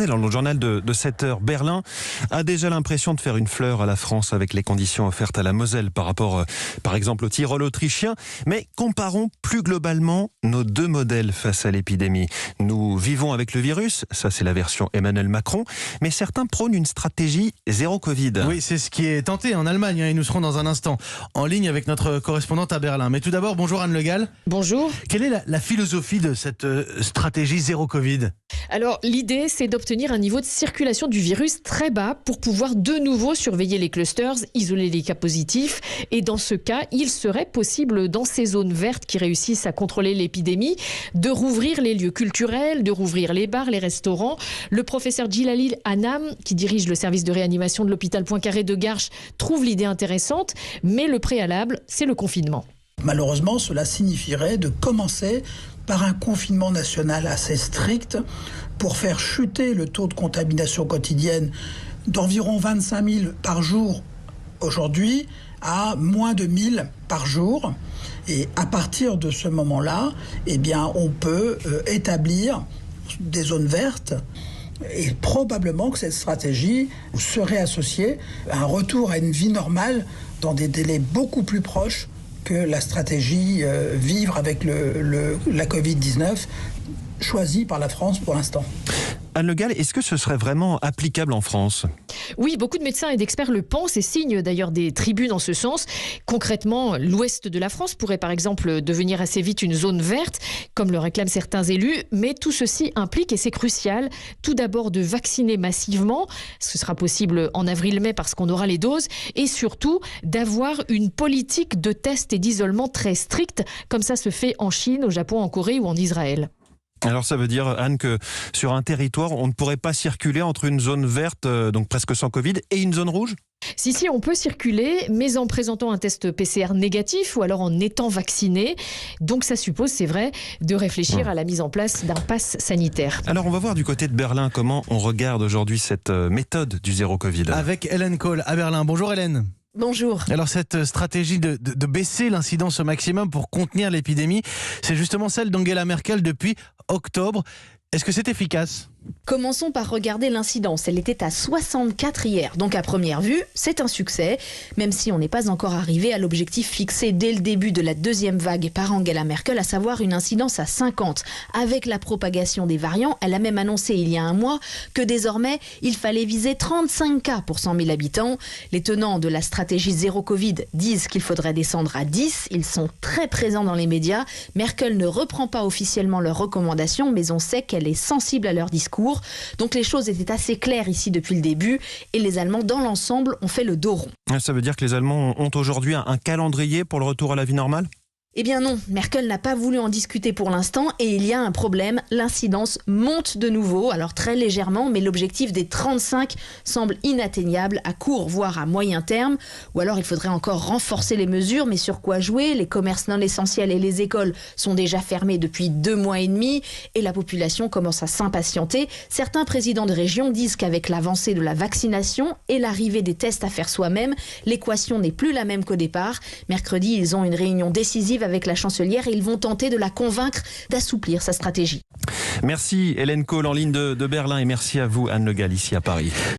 Dans le journal de 7 heures, Berlin a déjà l'impression de faire une fleur à la France avec les conditions offertes à la Moselle par rapport, par exemple, au Tyrol autrichien. Mais comparons plus globalement nos deux modèles face à l'épidémie. Nous vivons avec le virus, ça c'est la version Emmanuel Macron, mais certains prônent une stratégie zéro Covid. Oui, c'est ce qui est tenté en Allemagne, et nous serons dans un instant en ligne avec notre correspondante à Berlin. Mais tout d'abord, bonjour Anne Le Gall. Bonjour. Quelle est la philosophie de cette stratégie zéro Covid ? Alors l'idée, c'est d'obtenir un niveau de circulation du virus très bas pour pouvoir de nouveau surveiller les clusters, isoler les cas positifs. Et dans ce cas, il serait possible, dans ces zones vertes qui réussissent à contrôler l'épidémie, de rouvrir les lieux culturels, de rouvrir les bars, les restaurants. Le professeur Djilalil Hanam, qui dirige le service de réanimation de l'hôpital Poincaré de Garches, trouve l'idée intéressante, mais le préalable, c'est le confinement. Malheureusement, cela signifierait de commencer par un confinement national assez strict pour faire chuter le taux de contamination quotidienne d'environ 25 000 par jour aujourd'hui à moins de 1 000 par jour. Et à partir de ce moment-là, on peut établir des zones vertes. Et probablement que cette stratégie serait associée à un retour à une vie normale dans des délais beaucoup plus proches que la stratégie vivre avec la Covid-19 choisie par la France pour l'instant. Anne Le Gall, est-ce que ce serait vraiment applicable en France ? Oui, beaucoup de médecins et d'experts le pensent et signent d'ailleurs des tribunes en ce sens. Concrètement, l'ouest de la France pourrait par exemple devenir assez vite une zone verte, comme le réclament certains élus. Mais tout ceci implique, et c'est crucial, tout d'abord de vacciner massivement. Ce sera possible en avril-mai parce qu'on aura les doses. Et surtout, d'avoir une politique de test et d'isolement très stricte, comme ça se fait en Chine, au Japon, en Corée ou en Israël. Alors ça veut dire, Anne, que sur un territoire, on ne pourrait pas circuler entre une zone verte, donc presque sans Covid, et une zone rouge ? Si, on peut circuler, mais en présentant un test PCR négatif ou alors en étant vacciné. Donc ça suppose, c'est vrai, de réfléchir à la mise en place d'un pass sanitaire. Alors on va voir du côté de Berlin comment on regarde aujourd'hui cette méthode du zéro Covid. Avec Hélène Kohl à Berlin. Bonjour Hélène. Bonjour. Alors cette stratégie de baisser l'incidence au maximum pour contenir l'épidémie, c'est justement celle d'Angela Merkel depuis octobre. Est-ce que c'est efficace ? Commençons par regarder l'incidence. Elle était à 64 hier. Donc à première vue, c'est un succès, même si on n'est pas encore arrivé à l'objectif fixé dès le début de la deuxième vague par Angela Merkel, à savoir une incidence à 50. Avec la propagation des variants, elle a même annoncé il y a un mois que désormais, il fallait viser 35 cas pour 100 000 habitants. Les tenants de la stratégie zéro Covid disent qu'il faudrait descendre à 10. Ils sont très présents dans les médias. Merkel ne reprend pas officiellement leurs recommandations, mais on sait qu'elle est sensible à leur discours. Donc les choses étaient assez claires ici depuis le début et les Allemands dans l'ensemble ont fait le dos rond. Ça veut dire que les Allemands ont aujourd'hui un calendrier pour le retour à la vie normale ? Eh bien non, Merkel n'a pas voulu en discuter pour l'instant et il y a un problème, l'incidence monte de nouveau, alors très légèrement, mais l'objectif des 35 semble inatteignable à court, voire à moyen terme. Ou alors il faudrait encore renforcer les mesures, mais sur quoi jouer ? Les commerces non essentiels et les écoles sont déjà fermés depuis 2 mois et demi et la population commence à s'impatienter. Certains présidents de région disent qu'avec l'avancée de la vaccination et l'arrivée des tests à faire soi-même, l'équation n'est plus la même qu'au départ. Mercredi, ils ont une réunion décisive avec la chancelière et ils vont tenter de la convaincre d'assouplir sa stratégie. Merci Hélène Kohl en ligne de Berlin et merci à vous Anne Le Gall ici à Paris.